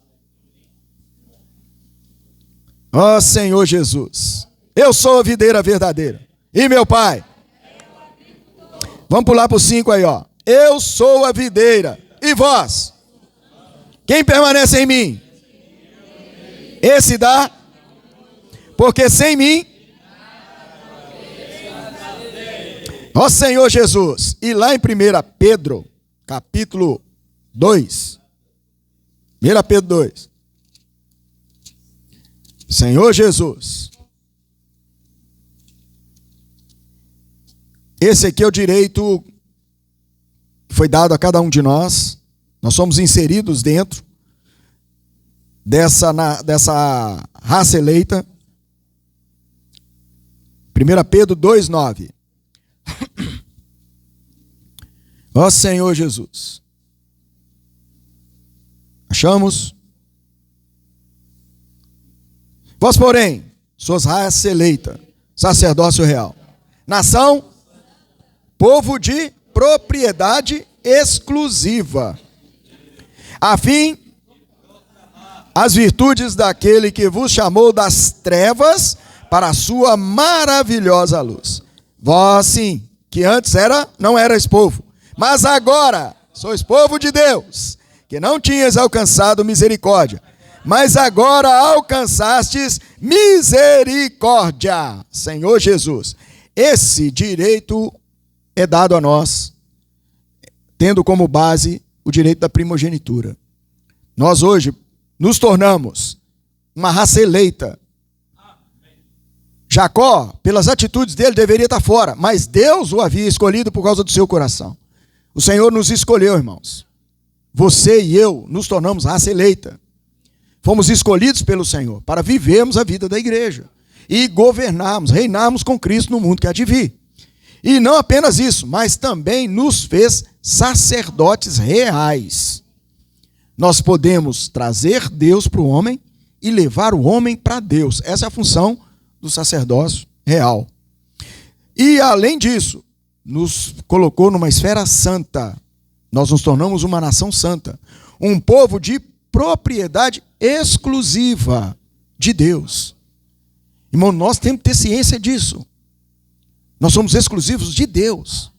Ó Senhor Jesus. Eu sou a videira verdadeira. E meu Pai? Vamos pular para o 5 aí, ó. Eu sou a videira. E vós? Quem permanece em mim? Esse dá. Porque sem mim. Ó Senhor Jesus. E lá em 1 Pedro, capítulo 2. 1 Pedro 2. Senhor Jesus. Esse aqui é o direito que foi dado a cada um de nós. Nós somos inseridos dentro dessa raça eleita. 1 Pedro 2,9. Ó Senhor Jesus. Achamos? Vós, porém, sois raça eleita, sacerdócio real, nação, povo de propriedade exclusiva, a fim as virtudes daquele que vos chamou das trevas para a sua maravilhosa luz. Vós, sim, que antes não erais povo, mas agora sois povo de Deus, que não tinhas alcançado misericórdia, mas agora alcançastes misericórdia, Senhor Jesus. Esse direito é dado a nós, tendo como base o direito da primogenitura. Nós hoje nos tornamos uma raça eleita. Jacó, pelas atitudes dele, deveria estar fora, mas Deus o havia escolhido por causa do seu coração. O Senhor nos escolheu, irmãos. Você e eu nos tornamos raça eleita. Fomos escolhidos pelo Senhor para vivermos a vida da igreja e governarmos, reinarmos com Cristo no mundo que há de vir. E não apenas isso, mas também nos fez sacerdotes reais. Nós podemos trazer Deus para o homem e levar o homem para Deus. Essa é a função do sacerdócio real. E além disso, nos colocou numa esfera santa. Nós nos tornamos uma nação santa, um povo de propriedade exclusiva de Deus. Irmão, nós temos que ter ciência disso. Nós somos exclusivos de Deus.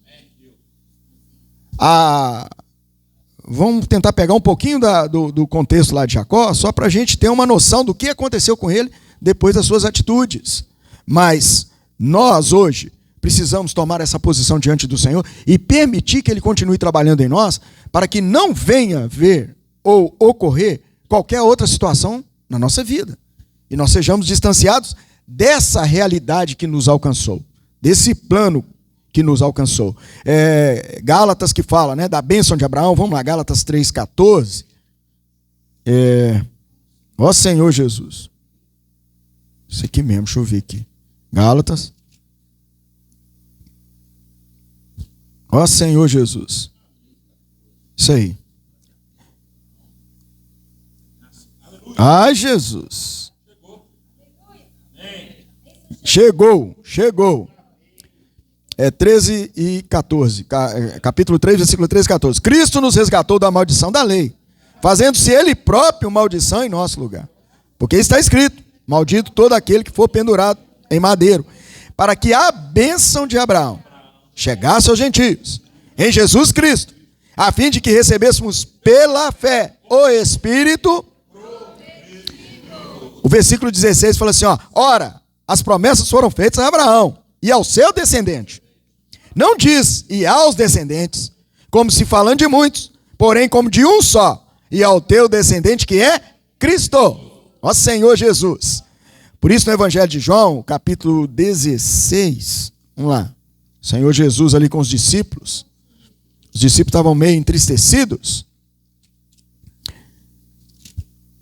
Vamos tentar pegar um pouquinho do contexto lá de Jacó, só para a gente ter uma noção do que aconteceu com ele depois das suas atitudes. Mas nós hoje precisamos tomar essa posição diante do Senhor e permitir que Ele continue trabalhando em nós para que não venha ver ou ocorrer qualquer outra situação na nossa vida. E nós sejamos distanciados dessa realidade que nos alcançou, desse plano que nos alcançou. Gálatas que fala, né, da bênção de Abraão. Vamos lá, Gálatas 3,14. Ó Senhor Jesus. Isso aqui mesmo, deixa eu ver aqui. Gálatas. Ó Senhor Jesus. Isso aí. Ai, Jesus. Chegou. 13 e 14. Capítulo 3, versículo 13 e 14. Cristo nos resgatou da maldição da lei, fazendo-se Ele próprio maldição em nosso lugar. Porque está escrito: maldito todo aquele que for pendurado em madeiro, para que a bênção de Abraão chegasse aos gentios, em Jesus Cristo, a fim de que recebêssemos pela fé o Espírito. O versículo 16 fala assim, ó: ora, as promessas foram feitas a Abraão e ao seu descendente. Não diz e aos descendentes, como se falando de muitos, porém como de um só, e ao teu descendente que é Cristo, ó Senhor Jesus. Por isso no Evangelho de João, capítulo 16, vamos lá, Senhor Jesus ali com os discípulos estavam meio entristecidos.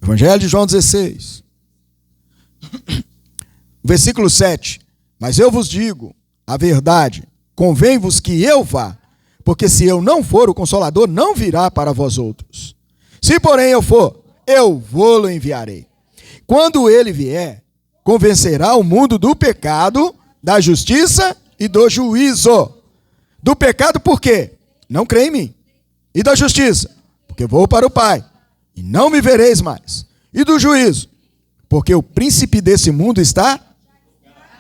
Evangelho de João 16, versículo 7. Mas eu vos digo a verdade, convém-vos que eu vá, porque se eu não for, o Consolador não virá para vós outros. Se porém eu for, eu vou-lo enviarei. Quando ele vier, convencerá o mundo do pecado, da justiça e do juízo. Do pecado por quê? Não crê em mim. E da justiça, porque vou para o Pai, e não me vereis mais. E do juízo, porque o príncipe desse mundo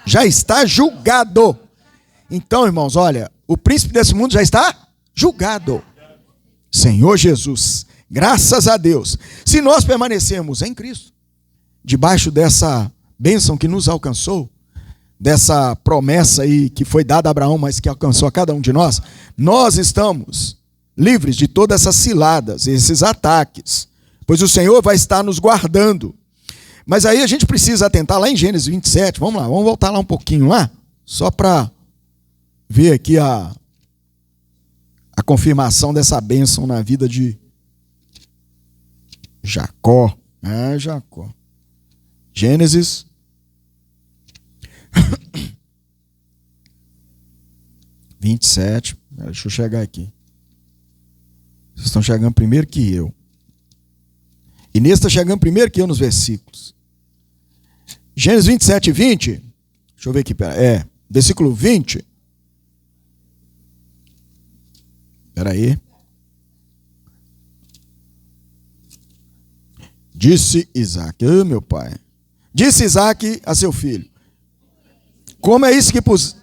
já está julgado. Então, irmãos, olha, o príncipe desse mundo já está julgado. Senhor Jesus, graças a Deus, se nós permanecermos em Cristo, debaixo dessa bênção que nos alcançou, dessa promessa aí que foi dada a Abraão, mas que alcançou a cada um de nós, nós estamos livres de todas essas ciladas, esses ataques, pois o Senhor vai estar nos guardando. Mas aí a gente precisa atentar lá em Gênesis 27, vamos lá, vamos voltar lá um pouquinho lá, só para ver aqui a confirmação dessa bênção na vida de Jacó. Jacó. Gênesis 27. Deixa eu chegar aqui. Vocês estão chegando primeiro que eu. Inês está chegando primeiro que eu nos versículos. Gênesis 27, 20. Deixa eu ver aqui. Versículo 20. Espera aí. Disse Isaac, meu pai. Disse Isaac a seu filho: como é isso que pus...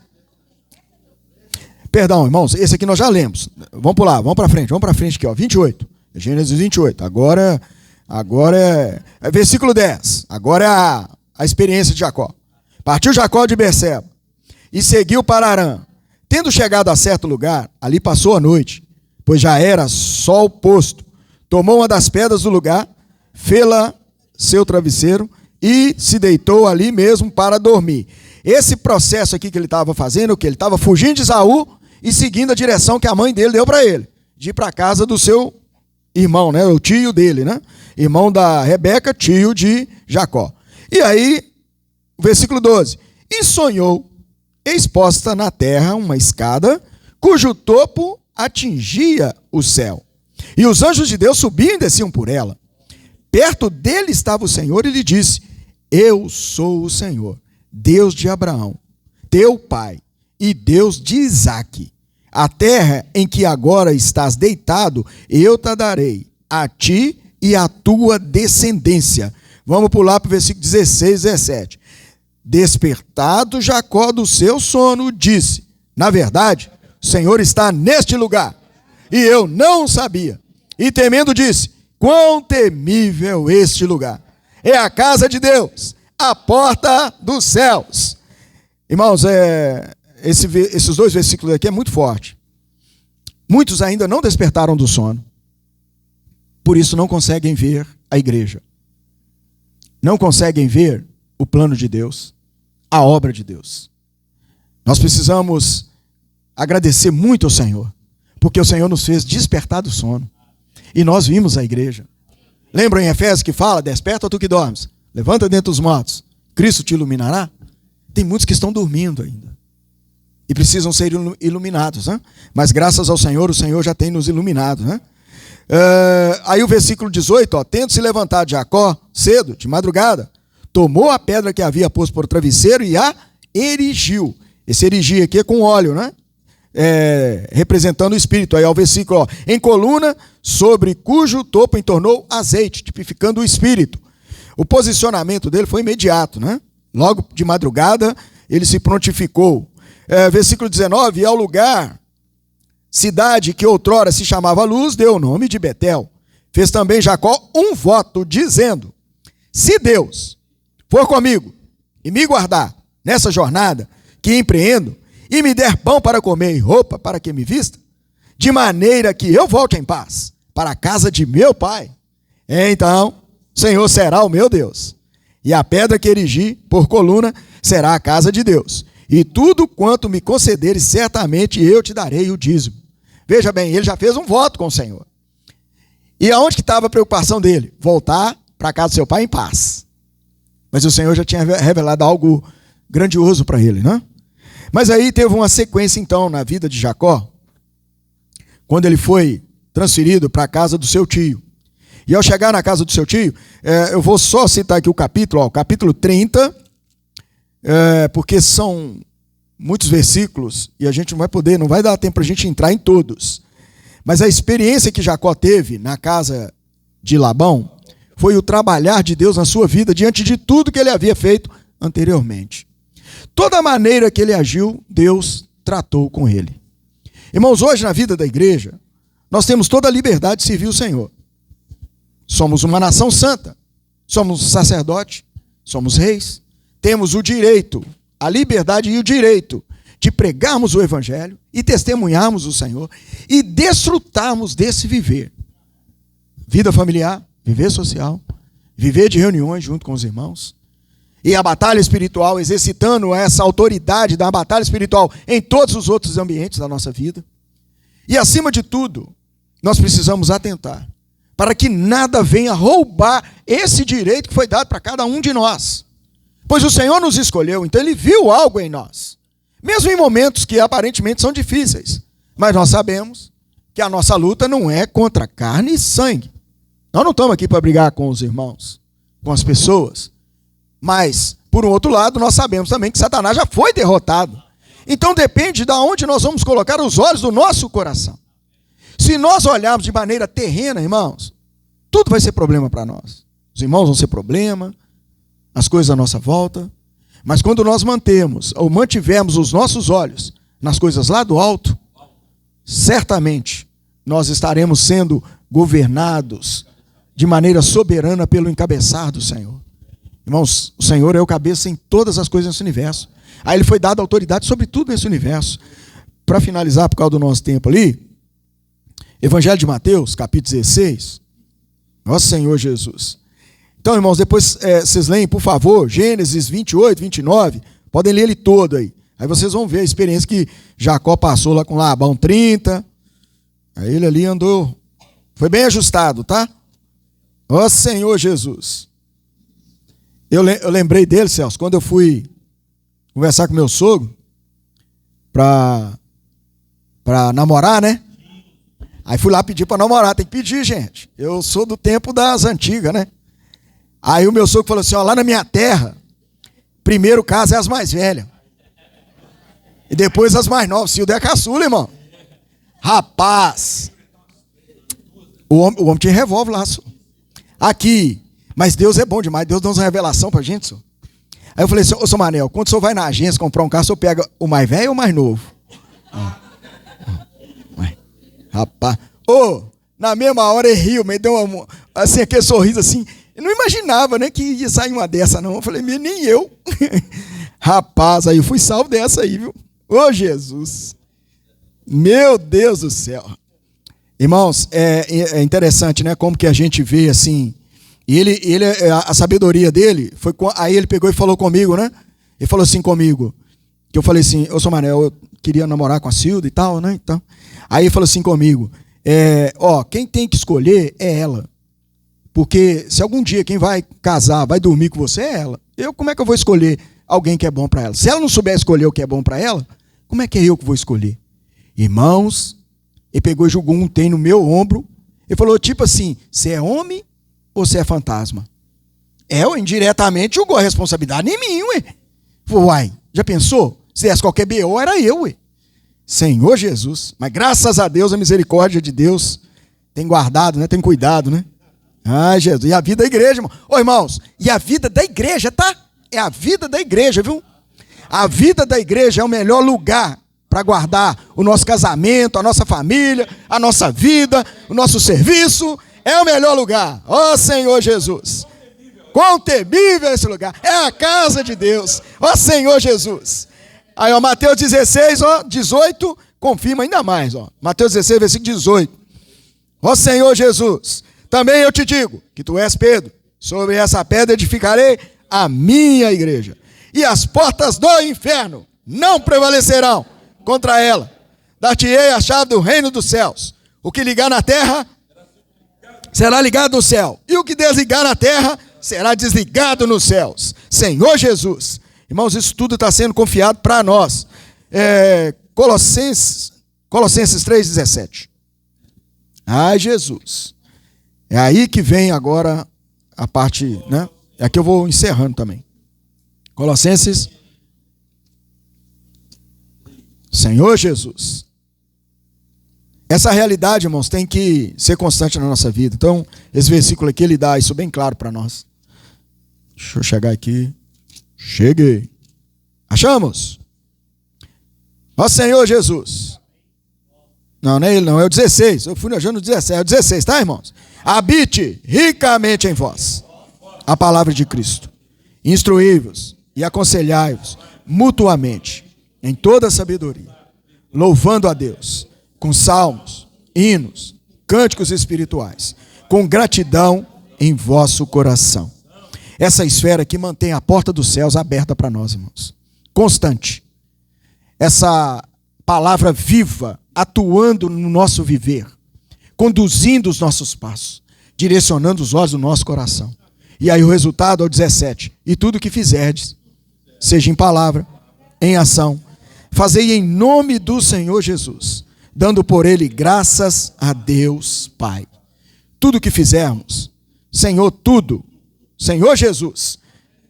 Perdão, irmãos, esse aqui nós já lemos. Vamos pular, vamos para frente aqui, ó, 28. Gênesis 28. Agora Agora é versículo 10. Agora é a experiência de Jacó. Partiu Jacó de Berseba e seguiu para Harã. Tendo chegado a certo lugar, ali passou a noite, pois já era sol posto. Tomou uma das pedras do lugar, fê-la seu travesseiro e se deitou ali mesmo para dormir. Esse processo aqui que ele estava fazendo, o que ele estava fugindo de Esaú e seguindo a direção que a mãe dele deu para ele, de ir para a casa do seu irmão, né, o tio dele, né? Irmão da Rebeca, tio de Jacó. E aí, versículo 12. E sonhou, exposta na terra uma escada, cujo topo atingia o céu. E os anjos de Deus subiam e desciam por ela. Perto dele estava o Senhor e lhe disse: Eu sou o Senhor, Deus de Abraão, teu pai, e Deus de Isaque. A terra em que agora estás deitado, eu te darei, a ti e à tua descendência. Vamos pular para o versículo 16, 17. Despertado Jacó do seu sono, disse: Na verdade, o Senhor está neste lugar, e eu não sabia. E temendo disse: Quão temível este lugar! É a casa de Deus, a porta dos céus. Irmãos, esses dois versículos aqui é muito forte. Muitos ainda não despertaram do sono, por isso não conseguem ver a igreja. Não conseguem ver o plano de Deus, a obra de Deus. Nós precisamos agradecer muito ao Senhor, porque o Senhor nos fez despertar do sono. E nós vimos a igreja. Lembra em Efésios que fala: Desperta tu que dormes, levanta dentre os mortos, Cristo te iluminará? Tem muitos que estão dormindo ainda e precisam ser iluminados, né? Mas graças ao Senhor, o Senhor já tem nos iluminado, né? Aí o versículo 18, ó, tendo se levantado Jacó cedo, de madrugada, tomou a pedra que havia posto por travesseiro e a erigiu. Esse erigir aqui é com óleo, né? Representando o Espírito. Aí ó, o versículo, ó, em coluna, sobre cujo topo entornou azeite, tipificando o Espírito. O posicionamento dele foi imediato, né? Logo de madrugada, ele se prontificou. Versículo 19, e ao lugar, cidade que outrora se chamava Luz, deu o nome de Betel. Fez também Jacó um voto, dizendo: Se Deus for comigo e me guardar nessa jornada que empreendo, e me der pão para comer e roupa para que me vista, de maneira que eu volte em paz para a casa de meu pai, então o Senhor será o meu Deus, e a pedra que erigi por coluna será a casa de Deus, e tudo quanto me concederes, certamente eu te darei o dízimo. Veja bem, ele já fez um voto com o Senhor. E aonde que estava a preocupação dele? Voltar para a casa do seu pai em paz. Mas o Senhor já tinha revelado algo grandioso para ele, né? Mas aí teve uma sequência então na vida de Jacó, quando ele foi transferido para a casa do seu tio. E ao chegar na casa do seu tio, eu vou só citar aqui o capítulo, ó, o capítulo 30, porque são muitos versículos e a gente não vai dar tempo para a gente entrar em todos. Mas a experiência que Jacó teve na casa de Labão foi o trabalhar de Deus na sua vida diante de tudo que ele havia feito anteriormente. Toda maneira que ele agiu, Deus tratou com ele. Irmãos, hoje na vida da igreja, nós temos toda a liberdade de servir o Senhor. Somos uma nação santa, somos sacerdote, somos reis, temos o direito, a liberdade e o direito de pregarmos o Evangelho e testemunharmos o Senhor e desfrutarmos desse viver. Vida familiar, viver social, viver de reuniões junto com os irmãos. E a batalha espiritual, exercitando essa autoridade da batalha espiritual em todos os outros ambientes da nossa vida. E acima de tudo, nós precisamos atentar para que nada venha roubar esse direito que foi dado para cada um de nós. Pois o Senhor nos escolheu, então Ele viu algo em nós. Mesmo em momentos que aparentemente são difíceis. Mas nós sabemos que a nossa luta não é contra carne e sangue. Nós não estamos aqui para brigar com os irmãos, com as pessoas. Mas, por um outro lado, nós sabemos também que Satanás já foi derrotado. Então depende de onde nós vamos colocar os olhos do nosso coração. Se nós olharmos de maneira terrena, irmãos, tudo vai ser problema para nós. Os irmãos vão ser problema, as coisas à nossa volta. Mas quando nós mantivermos os nossos olhos nas coisas lá do alto, certamente nós estaremos sendo governados de maneira soberana pelo encabeçar do Senhor. Irmãos, o Senhor é o cabeça em todas as coisas nesse universo. Aí ele foi dado autoridade sobre tudo nesse universo. Para finalizar, por causa do nosso tempo ali, Evangelho de Mateus, capítulo 16. Nosso Senhor Jesus. Então, irmãos, depois vocês leem, por favor, Gênesis 28, 29. Podem ler ele todo aí. Aí vocês vão ver a experiência que Jacó passou lá com Labão 30. Aí ele ali andou. Foi bem ajustado, tá? Ó Senhor Jesus. Eu lembrei dele, Celso, quando eu fui conversar com meu sogro para namorar, né? Aí fui lá pedir para namorar. Tem que pedir, gente. Eu sou do tempo das antigas, né? Aí o meu sogro falou assim, ó, lá na minha terra, primeiro caso é as mais velhas. E depois as mais novas. Cildo é caçula, irmão. Rapaz. O homem tinha revólver lá, só. Aqui. Mas Deus é bom demais. Deus dá uma revelação pra gente, só. Aí eu falei assim, ô, seu Manel, quando o senhor vai na agência comprar um carro, o senhor pega o mais velho ou o mais novo? Rapaz. Na mesma hora ele riu, me deu assim, aquele sorriso assim. Eu não imaginava, né, que ia sair uma dessa, não. Eu falei, nem eu. Rapaz, aí eu fui salvo dessa aí, viu? Ô, Jesus. Meu Deus do céu. Irmãos, é interessante, né, como que a gente vê assim. E a sabedoria dele, aí ele pegou e falou comigo, né? Ele falou assim comigo, que eu falei assim, ô, seu Manel, eu queria namorar com a Cilda e tal, né? Então, aí ele falou assim comigo, quem tem que escolher é ela. Porque se algum dia quem vai casar, vai dormir com você, é ela. Como é que eu vou escolher alguém que é bom para ela? Se ela não souber escolher o que é bom para ela, como é que é eu que vou escolher? Irmãos, ele pegou e jogou um tem no meu ombro. Ele falou tipo assim, você é homem ou você é fantasma? Eu indiretamente jogou a responsabilidade em mim, ué. Uai, já pensou? Se desse qualquer B.O., era eu, ué. Senhor Jesus. Mas graças a Deus, a misericórdia de Deus tem guardado, né? Tem cuidado, né? Ai, Jesus. E a vida da igreja, irmão. Ô, irmãos, e a vida da igreja, tá? É a vida da igreja, viu? A vida da igreja é o melhor lugar para guardar o nosso casamento, a nossa família, a nossa vida, o nosso serviço. É o melhor lugar. Ó Senhor Jesus. Quão temível esse lugar. É a casa de Deus. Ó Senhor Jesus. Aí, ó, Mateus 16, ó, 18, confirma ainda mais, ó. Mateus 16, versículo 18. Ó Senhor Jesus, também eu te digo que tu és Pedro. Sobre essa pedra edificarei a minha igreja. E as portas do inferno não prevalecerão contra ela. Dar-te-ei a chave do reino dos céus. O que ligar na terra será ligado no céu. E o que desligar na terra será desligado nos céus. Senhor Jesus. Irmãos, isso tudo está sendo confiado para nós. Colossenses 3,17. Ai, Jesus. É aí que vem agora a parte, né? É aqui eu vou encerrando também. Colossenses. Senhor Jesus. Essa realidade, irmãos, tem que ser constante na nossa vida. Então, esse versículo aqui, ele dá isso bem claro para nós. Deixa eu chegar aqui. Cheguei. Achamos? Ó Senhor Jesus. Não é ele não, é o 16. Eu fui no 17, é o 16, tá, irmãos? Habite ricamente em vós a palavra de Cristo. Instruí-vos e aconselhai-vos mutuamente em toda sabedoria, louvando a Deus com salmos, hinos, cânticos espirituais, com gratidão em vosso coração. Essa esfera aqui mantém a porta dos céus aberta para nós, irmãos. Constante. Essa palavra viva, atuando no nosso viver, conduzindo os nossos passos, direcionando os olhos do nosso coração. E aí o resultado é o 17. E tudo que fizerdes, seja em palavra, em ação, fazei em nome do Senhor Jesus, dando por ele graças a Deus Pai. Tudo que fizermos, Senhor, tudo, Senhor Jesus,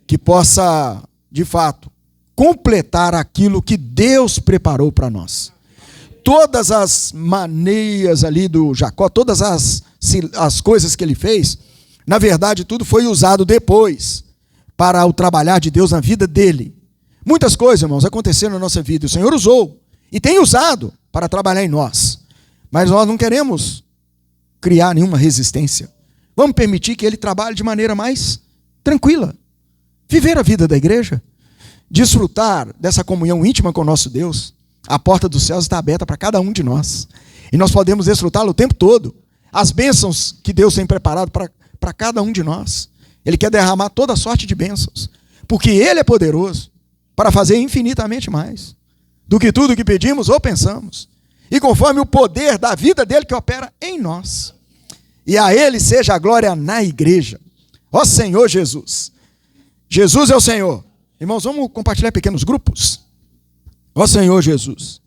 que possa, de fato, completar aquilo que Deus preparou para nós. Todas as maneiras ali do Jacó, todas as coisas que ele fez, na verdade, tudo foi usado depois para o trabalhar de Deus na vida dele. Muitas coisas, irmãos, aconteceram na nossa vida. O Senhor usou e tem usado para trabalhar em nós. Mas nós não queremos criar nenhuma resistência. Vamos permitir que ele trabalhe de maneira mais tranquila. Viver a vida da igreja. Desfrutar dessa comunhão íntima com o nosso Deus. A porta dos céus está aberta para cada um de nós. E nós podemos desfrutá-lo o tempo todo. As bênçãos que Deus tem preparado para cada um de nós. Ele quer derramar toda sorte de bênçãos. Porque Ele é poderoso para fazer infinitamente mais do que tudo que pedimos ou pensamos. E conforme o poder da vida dele que opera em nós. E a Ele seja a glória na igreja. Ó Senhor Jesus. Jesus é o Senhor. Irmãos, vamos compartilhar pequenos grupos. Ó Senhor Jesus.